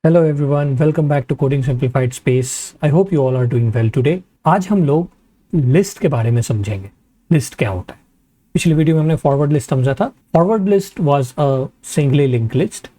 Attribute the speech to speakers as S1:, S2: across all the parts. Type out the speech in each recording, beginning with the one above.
S1: Hello everyone, welcome back to coding simplified space. I hope you all are doing well today. आज हम लोग list के बारे में समझेंगे। लिस्ट क्या होता है? पिछली वीडियो में हमने फॉरवर्ड लिस्ट समझा था। Forward list was a singly linked list,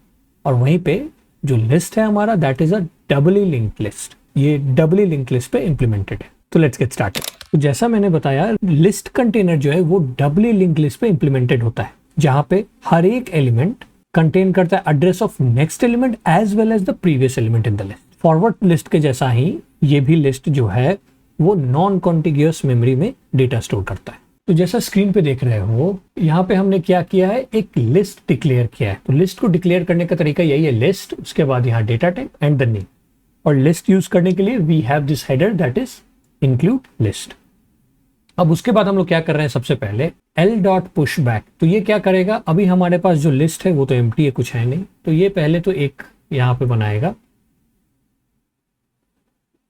S1: और वहीं पे जो लिस्ट है हमारा that is a doubly linked list. ये डबली लिंक्ड लिस्ट पे इंप्लीमेंटेड है। तो लेट्स गेट स्टार्टेड। तो जैसा मैंने बताया, लिस्ट कंटेनर जो है वो डबली लिंक्ड लिस्ट पे इंप्लीमेंटेड होता है, जहाँ पे हर एक एलिमेंट कंटेन करता है address of next element as well as the previous element in the list. Forward list के जैसा ही ये भी लिस्ट जो है वो नॉन कॉन्टिग्यूअस मेमोरी में डेटा स्टोर करता है। तो जैसा स्क्रीन पे देख रहे हो, यहाँ पे हमने क्या किया है, एक लिस्ट डिक्लेयर किया है। तो लिस्ट को डिक्लेयर करने का तरीका यही है, लिस्ट, उसके बाद यहाँ data type and the name. और लिस्ट यूज करने के लिए we have this header that is include list. अब उसके बाद हम लोग क्या कर रहे हैं, सबसे पहले l.pushback। तो ये क्या करेगा, अभी हमारे पास जो लिस्ट है वो तो एम्प्टी है, कुछ है नहीं। तो ये पहले तो एक यहाँ पे बनाएगा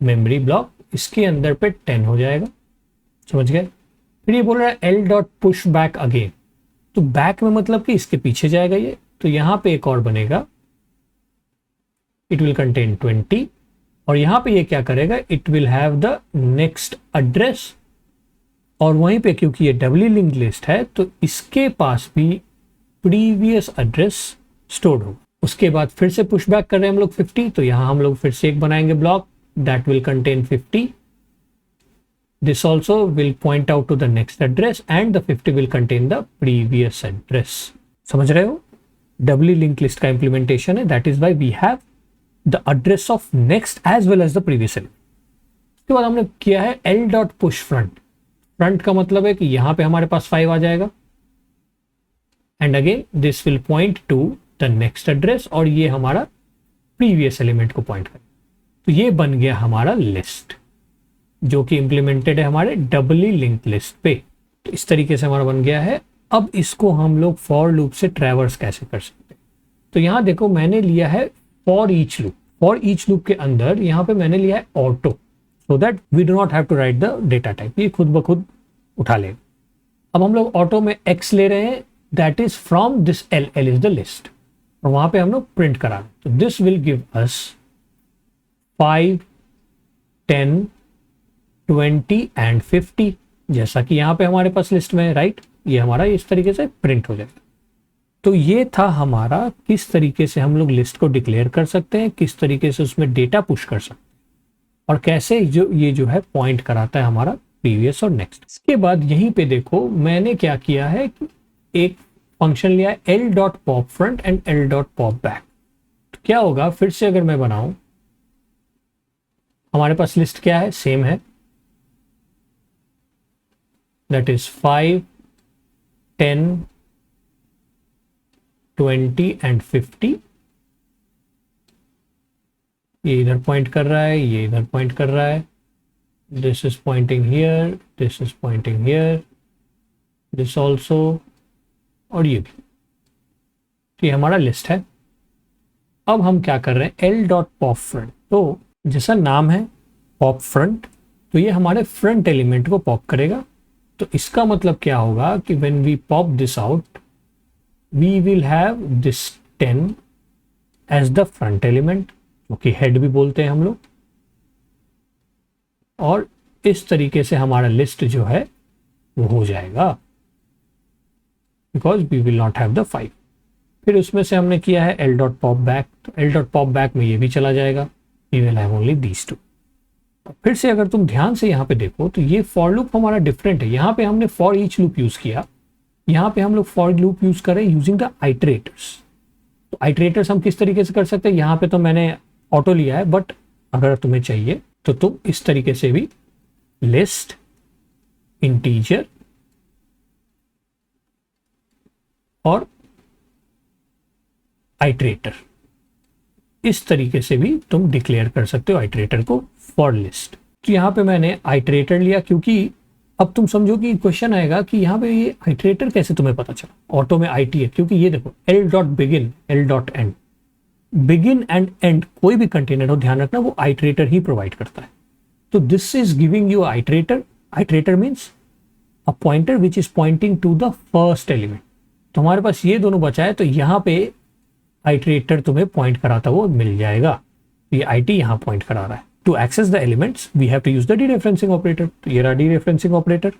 S1: मेमोरी ब्लॉक, इसके अंदर पे 10 हो जाएगा, समझ गए। फिर ये बोल रहा है l.pushback अगेन। तो बैक में मतलब कि इसके पीछे जाएगा ये। तो यहाँ पे एक और बनेगा, इट विल कंटेन 20। और यहाँ पे ये क्या करेगा, it will have the next address. और वहीं पे क्योंकि ये डबली लिंक लिस्ट है तो इसके पास भी प्रीवियस एड्रेस स्टोर्ड होगा। उसके बाद फिर से पुश बैक कर रहे हैं हम लोग 50। तो यहां हम लोग फिर से एक बनाएंगे block that will contain 50। This also will point out to the next address and the 50 will contain the previous address. समझ रहे हो, डबली लिंक लिस्ट का इंप्लीमेंटेशन है। That is why we have the address of next as well as the previous element. उसके बाद हमने किया है l.pushFront। फ्रंट का मतलब है कि यहां पे हमारे पास 5 आ जाएगा and again this will point two the next address, और ये हमारा प्रीवियस एलिमेंट को पॉइंट करेगा। तो ये बन गया हमारा लिस्ट जो कि इंप्लीमेंटेड है हमारे डबली लिंक लिस्ट पे। तो इस तरीके से हमारा बन गया है। अब इसको हम लोग फॉर लूप से ट्रैवर्स कैसे कर सकते हैं, तो यहां देखो मैंने लिया है for each loop. For each loop के अंदर यहां पे मैंने लिया है auto, so that we do not have to write the data type। ये खुद ब खुद उठा लेगा। अब हम लोग ऑटो में x ले रहे हैं, that is from this l is the list, और वहां पे हम लोग प्रिंट करा रहे हैं। तो this will give us 5, 10, 20 and 50, जैसा कि यहाँ पे हमारे पास लिस्ट में है, राइट। ये हमारा इस तरीके से प्रिंट हो जाएगा। तो ये था हमारा किस तरीके से हम लोग लिस्ट को डिक्लेयर कर सकते हैं, किस तरीके से उसमें डेटा पुश कर सकते हैं, और कैसे ये जो है पॉइंट कराता है हमारा प्रीवियस और नेक्स्ट। इसके बाद यहीं पे देखो मैंने क्या किया है कि एक फंक्शन लिया है l.popFront एंड l.popBack। तो क्या होगा, फिर से अगर मैं बनाऊं, हमारे पास लिस्ट क्या है, सेम है, दैट इज 5, 10, 20 एंड 50। ये इधर पॉइंट कर रहा है, ये इधर पॉइंट कर रहा है, this is pointing here, this is pointing here, this also, और ये भी। तो ये हमारा लिस्ट है। अब हम क्या कर रहे हैं, l.popFront। तो जैसा नाम है popFront, तो ये हमारे फ्रंट एलिमेंट को पॉप करेगा। तो इसका मतलब क्या होगा कि when we pop this out we will have this 10 as the front element, okay, head भी बोलते हैं हम लोग। और इस तरीके से हमारा लिस्ट जो है वो हो जाएगा, because we will not have the 5। फिर उसमें से हमने किया है l.popBack। तो l.popBack में ये भी चला जाएगा, we will have only these 2। फिर से अगर तुम ध्यान से यहाँ पे देखो तो ये फॉर लूप हमारा डिफरेंट है। यहाँ पे हमने फॉर ईच लूप यूज किया, यहाँ पे हम लोग फॉर लूप यूज कर रहे हैं यूजिंग द आइटरेटर्स। तो आइटरेटर्स हम किस तरीके से कर सकते हैं, यहाँ पे तो मैंने ऑटो लिया है, बट अगर तुम्हें चाहिए तो तुम इस तरीके से भी लिस्ट, इंटीजर और आइटरेटर, इस तरीके से भी तुम डिक्लेयर कर सकते हो आइटरेटर को फॉर लिस्ट। तो यहाँ पे मैंने आइटरेटर लिया, क्योंकि अब तुम समझो कि क्वेश्चन आएगा कि यहाँ पे ये आइटरेटर कैसे तुम्हें पता चला, ऑटो में IT है, क्योंकि ये देखो l.begin, l.end, begin and and कोई भी कंटेनर हो, ध्यान रखना वो आइटरेटर ही प्रोवाइड करता है। तो this is giving you iterator. Iterator means a pointer which is pointing to the first element. तो हमारे पास ये दोनों बचा है, तो यहाँ पे आइटरेटर तुम्हें पॉइंट कराता हुआ मिल जाएगा। ये IT यहाँ पॉइंट करा रहा है। To access the elements we have to use the dereferencing operator. तो ये रहा डीरेफरेंसिंग ऑपरेटर,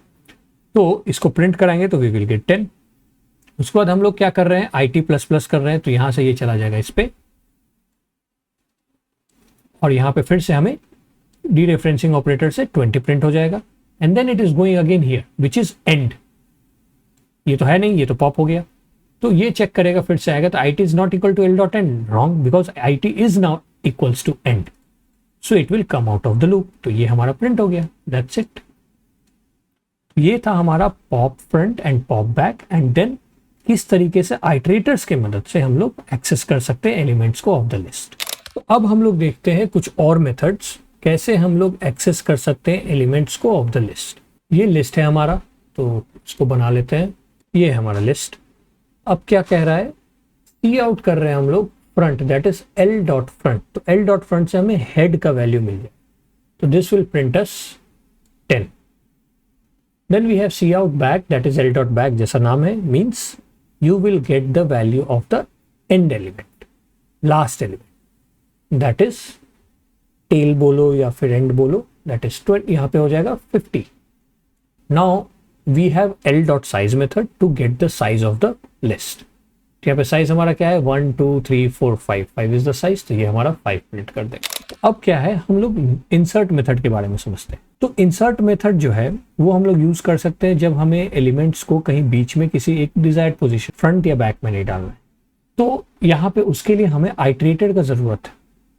S1: तो इसको प्रिंट कराएंगे तो वी विल गेट 10। उसके बाद हम लोग क्या कर रहे हैं, IT++ कर रहे हैं, तो यहां से ये चला जाएगा इस पे, और यहां पे फिर से हमें डीरेफरेंसिंग ऑपरेटर से 20 प्रिंट हो जाएगा। And then it is going again here which is end. ये तो है नहीं, ये तो पॉप हो गया, तो ये चेक करेगा, फिर से आएगा तो IT is not equal to L.end, wrong, because IT is now equals to end, so it will come out of the loop. तो ये हमारा प्रिंट हो गया, दैट्स इट। ये था हमारा pop front and pop back, and then किस तरीके से आइटरेटर्स के मदद से हम लोग एक्सेस कर सकते हैं एलिमेंट्स को ऑफ द लिस्ट। तो अब हम लोग देखते हैं कुछ और मेथड्स, कैसे हम लोग एक्सेस कर सकते हैं एलिमेंट्स को ऑफ द लिस्ट। ये लिस्ट है हमारा, तो इसको बना लेते हैं, ये है हमारा लिस्ट। अब क्या कह रहा है, सी आउट कर रहे हैं हम लोग फ्रंट, दैट इज L.front। तो L.front से हमें हेड का वैल्यू मिल जाए, तो this will print us 10। Then we have cout back, that is L.back, जैसा नाम है, means you will get the value of the end element, last element, that is tail बोलो या फिर end बोलो, that is 20, यहाँ पे हो जाएगा 50। now we have L.size method to get the size of the list। तो यहाँ पे साइज हमारा क्या है, 1 2 3 4 5, 5 इज द साइज, तो ये हमारा 5 प्रिंट कर देगा। अब क्या है, हम लोग इंसर्ट मेथड के बारे में समझते हैं। तो इंसर्ट मेथड जो है वो हम लोग यूज कर सकते हैं जब हमें एलिमेंट्स को कहीं बीच में किसी एक डिजायर्ड पोजीशन फ्रंट या बैक में नहीं डालना है। तो यहाँ पे उसके लिए हमें आइटरेटर का जरूरत है,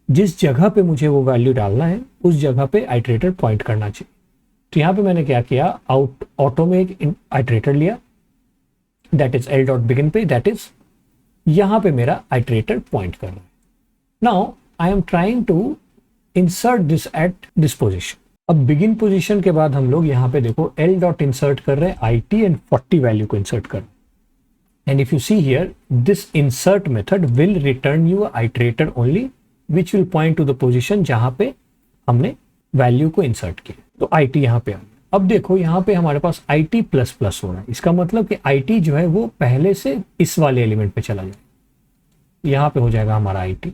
S1: जिस जगह पे मुझे वो वैल्यू डालना है उस जगह पे आइटरेटर पॉइंट करना चाहिए। तो यहाँ पे मैंने क्या किया, ऑटो में एक आइटरेटर लिया, दैट इज L.begin पे, दैट इज यहाँ पे मेरा आइटरेटर पॉइंट कर रहा है। Now I am trying to insert this at this position. अब बिगिन पोजीशन के बाद हम लोग यहाँ पे देखो L.insert कर रहे हैं IT एंड 40 वैल्यू को इंसर्ट कर रहे हैं। And if you see here, this insert method will return you iterator only which will point two the position जहां पे हमने वैल्यू को इंसर्ट किया। तो IT यहाँ पे आ गया। अब देखो यहाँ पे हमारे पास IT++ हो रहा है, इसका मतलब कि IT जो है वो पहले से इस वाले एलिमेंट पे चला जाएगा, यहाँ पे हो जाएगा हमारा IT।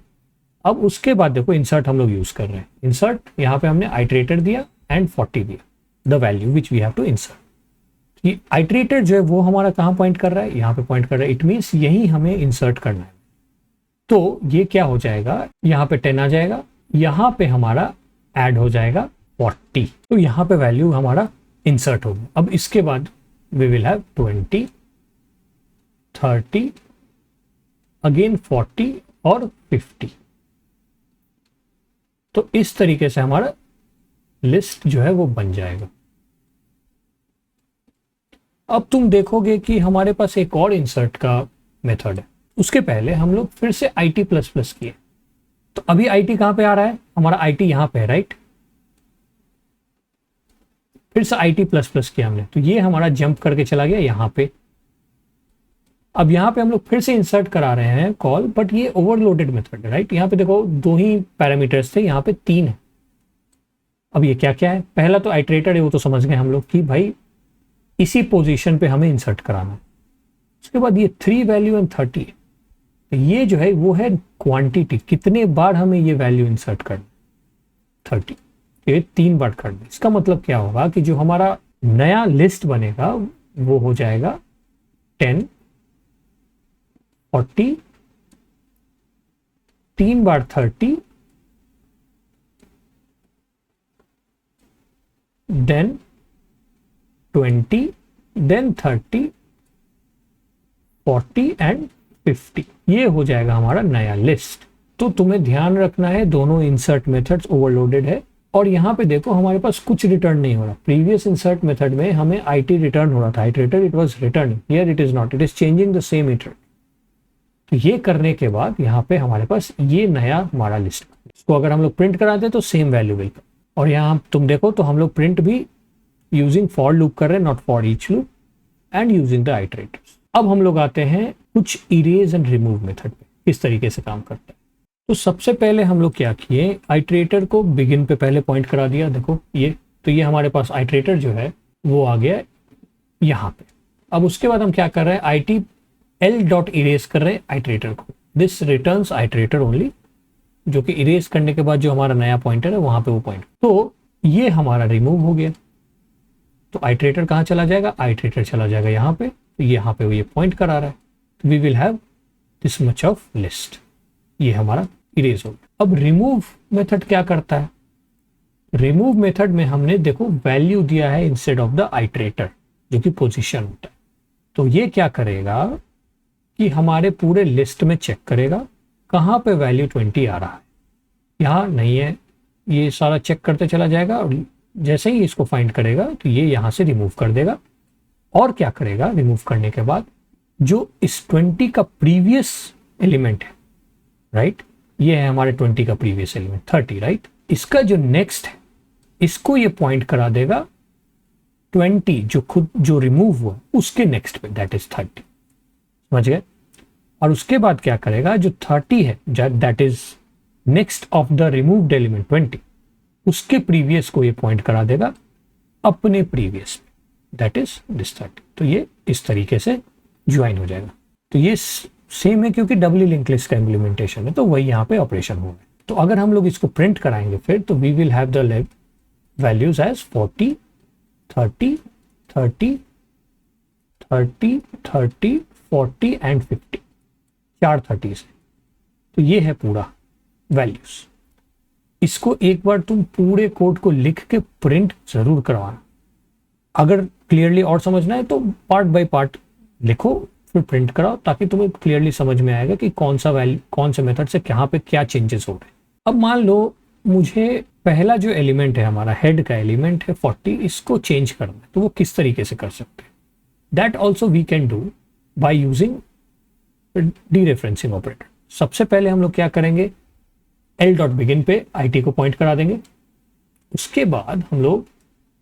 S1: अब उसके बाद देखो इंसर्ट हम लोग यूज कर रहे हैं, इंसर्ट यहाँ पे हमने आइटरेटर दिया एंड 40 दिया, the value which we have to insert. ये आइटरेटर जो है वो हमारा कहाँ पॉइंट कर रहा है, यहाँ पे पॉइंट कर रहा है, इट मीन्स यही हमें इंसर्ट करना है। तो ये क्या हो जाएगा, यहाँ पे 10 आ जाएगा, यहाँ पे हमारा ऐड हो जाएगा 40, तो यहाँ पे वैल्यू हमारा इंसर्ट होगी। अब इसके बाद वी विल हैव 20 30 अगेन 40 और 50। तो इस तरीके से हमारा लिस्ट जो है वो बन जाएगा। अब तुम देखोगे कि हमारे पास एक और इंसर्ट का मेथड है, उसके पहले हम लोग फिर से IT++ किए। तो अभी IT कहां पे आ रहा है, हमारा IT यहां पे है, राइट। फिर से IT++ किया हमने, तो ये हमारा जंप करके चला गया यहां पे। अब यहाँ पे हम लोग फिर से इंसर्ट करा रहे हैं कॉल, बट ये ओवरलोडेड मेथड है, राइट। यहाँ पे देखो 2 ही पैरामीटर्स थे, यहाँ पे 3 है। अब ये क्या क्या है, पहला तो आइटरेटर है, वो तो समझ गए हम लोग कि भाई इसी पोजीशन पे हमें इंसर्ट कराना है। उसके बाद ये 3 वैल्यू एंड 30 है, तो ये जो है वो है क्वांटिटी, कितने बार हमें ये वैल्यू इंसर्ट करना, 30, ये 3 बार करना। इसका मतलब क्या होगा कि जो हमारा नया लिस्ट बनेगा वो हो जाएगा 10 40 3 बार 30 देन 20 देन 30 40 एंड 50, ये हो जाएगा हमारा नया लिस्ट। तो तुम्हें ध्यान रखना है दोनों इंसर्ट मेथड्स ओवरलोडेड है, और यहाँ पे देखो हमारे पास कुछ रिटर्न नहीं हो रहा। प्रीवियस इंसर्ट मेथड में हमें IT रिटर्न हो रहा था, iterator it was returning, here it is not, it is changing the same iterator. तो ये करने के बाद यहाँ पे हमारे पास ये नया हमारा लिस्ट, इसको अगर हम लोग प्रिंट कराते तो सेम वैल्यू विल, और यहाँ तुम देखो तो हम लोग प्रिंट भी यूजिंग फॉर लूप कर रहे हैं, not for each loop, and using the iterators. अब हम लोग आते हैं कुछ इरेज एंड रिमूव मेथड पे, किस तरीके से काम करता है। तो सबसे पहले हम लोग क्या किए, आइटरेटर को बिगिन पे पहले पॉइंट करा दिया, देखो ये, तो ये हमारे पास आइटरेटर जो है वो आ गया यहाँ पे। अब उसके बाद हम क्या कर रहे हैं, L.erase कर रहे हैं आइटरेटर को, दिस रिटर्न्स आइटरेटर ओनली, जो कि इरेज करने के बाद जो हमारा नया पॉइंटर है वहां पे वो पॉइंट, तो ये हमारा रिमूव हो गया। तो आइटरेटर कहाँ चला जाएगा, आइटरेटर चला जाएगा यहाँ पे, तो यहाँ पे वो ये पॉइंट करा रहा है, तो we will have this much of list, ये हमारा इरेज हो गया। अब रिमूव मेथड क्या करता है, रिमूव मेथड में हमने देखो वैल्यू दिया है इंस्टेड ऑफ द आइटरेटर जो कि पोजीशन होता है। तो ये क्या करेगा कि हमारे पूरे लिस्ट में चेक करेगा कहाँ पे वैल्यू 20 आ रहा है, यहाँ नहीं है, ये सारा चेक करते चला जाएगा और जैसे ही इसको फाइंड करेगा तो ये यहाँ से रिमूव कर देगा। और क्या करेगा, रिमूव करने के बाद जो इस 20 का प्रीवियस एलिमेंट है, राइट, ये है हमारे 20 का प्रीवियस एलिमेंट 30, राइट, इसका जो नेक्स्ट है इसको ये पॉइंट करा देगा 20 जो रिमूव हुआ उसके नेक्स्ट पे, दैट इज 30, समझ गए। और उसके बाद क्या करेगा, जो 30 है that is next of the removed element 20, उसके प्रीवियस को ये पॉइंट करा देगा अपने प्रीवियस पे, दैट इज दिस 30। तो ये इस तरीके से ज्वाइन हो जाएगा। तो ये सेम है क्योंकि डबली लिंक लिस्ट का इम्प्लीमेंटेशन है, तो वही यहाँ पे ऑपरेशन होगा। तो अगर हम लोग इसको प्रिंट कराएंगे फिर, तो we will have the values as 40 30 30 30 30 40 and 50, 4 30 से। तो ये है पूरा वैल्यूज। इसको एक बार तुम पूरे कोड को लिख के प्रिंट जरूर करवाना। अगर क्लियरली और समझना है तो पार्ट बाय पार्ट लिखो फिर प्रिंट कराओ, ताकि तुम्हें क्लियरली समझ में आएगा कि कौन सा वैल्यू कौन से मेथड से कहाँ पे क्या चेंजेस हो रहे हैं। अब मान लो मुझे पहला जो एलिमेंट है हमारा हेड का एलिमेंट है 40, इसको चेंज करना है, तो वो किस तरीके से कर सकते हैं, that also we can do by using dereferencing operator. सबसे पहले हम लोग क्या करेंगे, l.begin पे IT को पॉइंट करा देंगे। उसके बाद हम लोग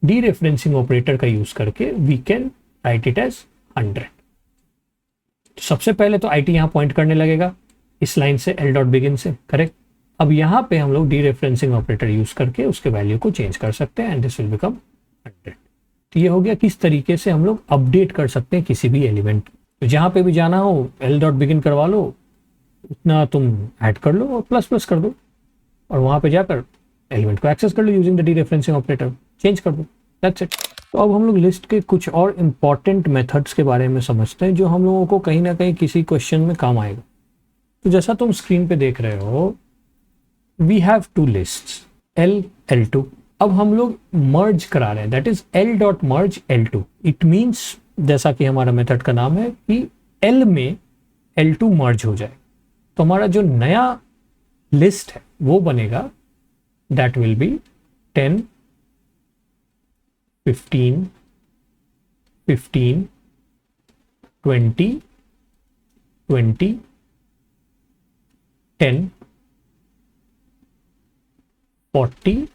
S1: डीरेफरेंसिंग ऑपरेटर का यूज करके we can write it as 100। सबसे पहले तो IT यहाँ पॉइंट करने लगेगा इस लाइन से l.begin से, करेक्ट। अब यहाँ पे हम लोग डीरेफरेंसिंग ऑपरेटर यूज करके उसके वैल्यू को चेंज कर सकते हैं एंड दिस विल बिकम 100। तो ये हो गया किस तरीके से हम लोग अपडेट कर सकते हैं किसी भी एलिमेंट। तो जहाँ पे भी जाना हो l.begin करवा लो, उतना तुम ऐड कर लो और प्लस प्लस कर दो, और वहां पे जाकर एलिमेंट को एक्सेस कर लो using the dereferencing operator, change कर दो, दैट्स इट। तो अब हम लोग लिस्ट के कुछ और इंपॉर्टेंट मेथड्स के बारे में समझते हैं जो हम लोगों को कहीं ना कहीं किसी क्वेश्चन में काम आएगा। तो जैसा तुम स्क्रीन पे देख रहे हो, we have 2 lists L L2। अब हम लोग मर्ज करा रहे हैं, that is L.merge L2। It means जैसा कि हमारा मेथड का नाम है कि L में L2 मर्ज हो जाए, तो हमारा जो नया लिस्ट है वो बनेगा, दैट विल बी 10 15 15 20 20 10 40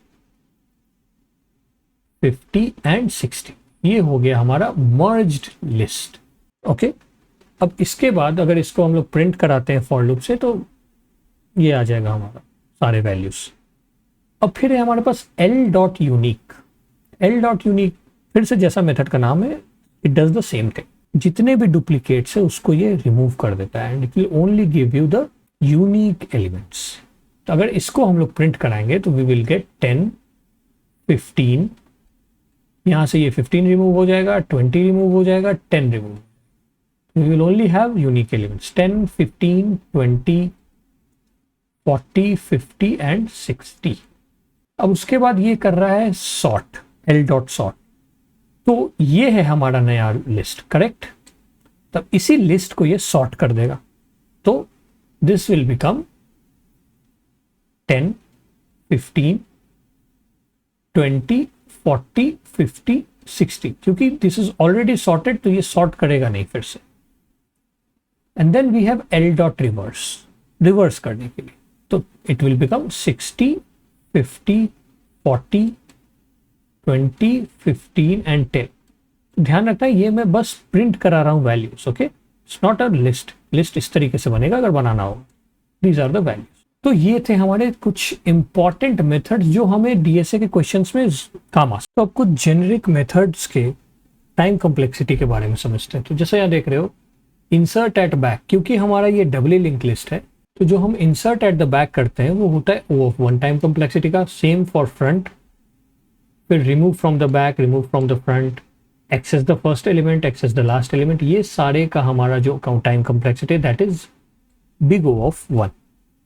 S1: 50 एंड 60। ये हो गया हमारा मर्ज्ड लिस्ट, ओके। अब इसके बाद अगर इसको हम लोग प्रिंट कराते हैं फॉर लूप से, तो ये आ जाएगा हमारा सारे वैल्यूज। अब फिर है हमारे पास L.unique। L.unique फिर से जैसा मेथड का नाम है, it does the same thing. जितने भी डुप्लीकेट्स है उसको ये रिमूव कर देता है and it will only give you the unique elements. तो अगर इसको हम लोग प्रिंट कराएंगे तो वी विल गेट 10 15, यहां से ये 15 रिमूव हो जाएगा, 20 रिमूव हो जाएगा, 10 remove. We will only have unique elements 10, 15, 20, 40, 50 and 60। अब उसके बाद ये कर रहा है sort, L.sort। तो ये है हमारा नया लिस्ट, करेक्ट। तब इसी लिस्ट को ये सॉर्ट कर देगा, तो दिस विल बिकम 10, 15, 20, 40, 50, 60। क्योंकि दिस इज ऑलरेडी सॉर्टेड तो ये सॉर्ट करेगा नहीं फिर से। And then we have L.reverse, reverse करने के लिए, तो इट विल बिकम 60, 50, 40, 20, 15 एंड 10। ध्यान रखना ये मैं बस प्रिंट करा रहा हूं values, okay, it's not a list. List इस तरीके से बनेगा अगर बनाना होगा। These are the values. तो ये थे हमारे कुछ इंपॉर्टेंट मेथड्स जो हमें डीएसए के क्वेश्चंस में काम आ सकते। तो अब कुछ जेनरिक मेथड्स के टाइम कॉम्प्लेक्सिटी के बारे में समझते हैं। तो जैसे यहाँ देख रहे हो इंसर्ट एट बैक, क्योंकि हमारा ये डबली लिंक लिस्ट है तो जो हम इंसर्ट एट द बैक करते हैं वो होता है O ऑफ 1 टाइम कॉम्प्लेक्सिटी का, सेम फॉर फ्रंट, फिर remove from the back, remove from the front, access the first element, access the last element, ये सारे का हमारा जो time complexity that is big O of 1।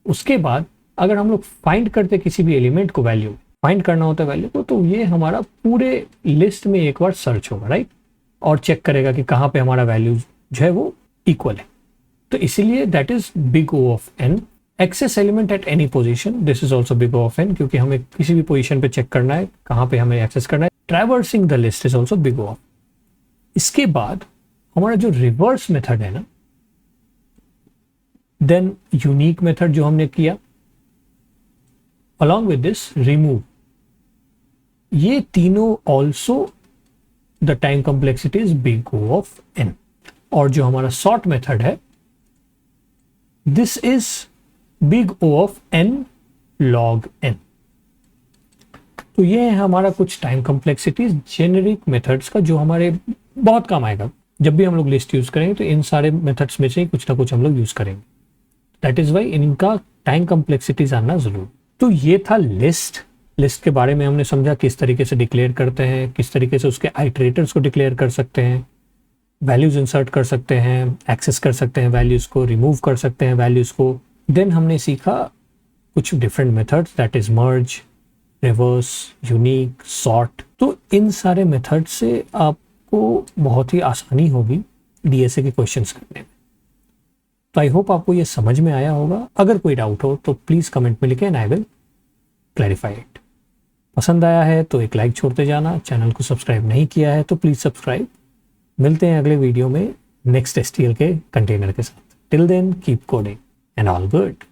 S1: उसके बाद अगर हम लोग फाइंड करते किसी भी एलिमेंट को, वैल्यू फाइंड करना होता है वैल्यू को, तो ये हमारा पूरे लिस्ट में एक बार सर्च होगा, राइट, और चेक करेगा कि कहाँ पे हमारा वैल्यू जो है वो इक्वल है। तो इसीलिए that is big O of n। Access element at any position, this is also big O of n, क्योंकि हमें किसी भी पोजीशन पे चेक करना है कहाँ पे हमें एक्सेस करना है। Traversing the list is also big O of. इसके बाद हमारा जो रिवर्स मेथड है ना, देन यूनिक मेथड जो हमने किया, along with this remove, ये तीनों also the time complexity is big O of n। और जो हमारा sort मेथड है, this is big O of n log n। तो ये है हमारा कुछ टाइम कॉम्प्लेक्सिटीज जेनेरिक मेथड्स का, जो हमारे बहुत काम आएगा जब भी हम लोग लिस्ट यूज करेंगे। तो इन सारे मेथड्स में से कुछ ना कुछ हम लोग यूज करेंगे, दैट इज वाई इनका टाइम कॉम्प्लेक्सिटीज आना जरूर। तो ये था लिस्ट। लिस्ट के बारे में हमने समझा किस तरीके से डिक्लेयर करते हैं, किस तरीके से उसके आइटरेटर्स को डिक्लेयर कर सकते हैं, वैल्यूज इंसर्ट कर सकते हैं, एक्सेस कर सकते हैं वैल्यूज को, रिमूव कर सकते हैं वैल्यूज को। देन हमने सीखा कुछ different methods, that is merge, reverse, unique, sort. तो इन सारे मेथड से आपको बहुत ही आसानी होगी डीएसए के क्वेश्चंस करने में। तो आई होप आपको ये समझ में आया होगा। अगर कोई डाउट हो तो प्लीज़ कमेंट में लिखें and I will clarify it. पसंद आया है तो एक लाइक छोड़ते जाना, चैनल को सब्सक्राइब नहीं किया है तो प्लीज़ सब्सक्राइब। मिलते हैं अगले वीडियो में नेक्स्ट STL के कंटेनर के साथ। Till then keep coding and all good.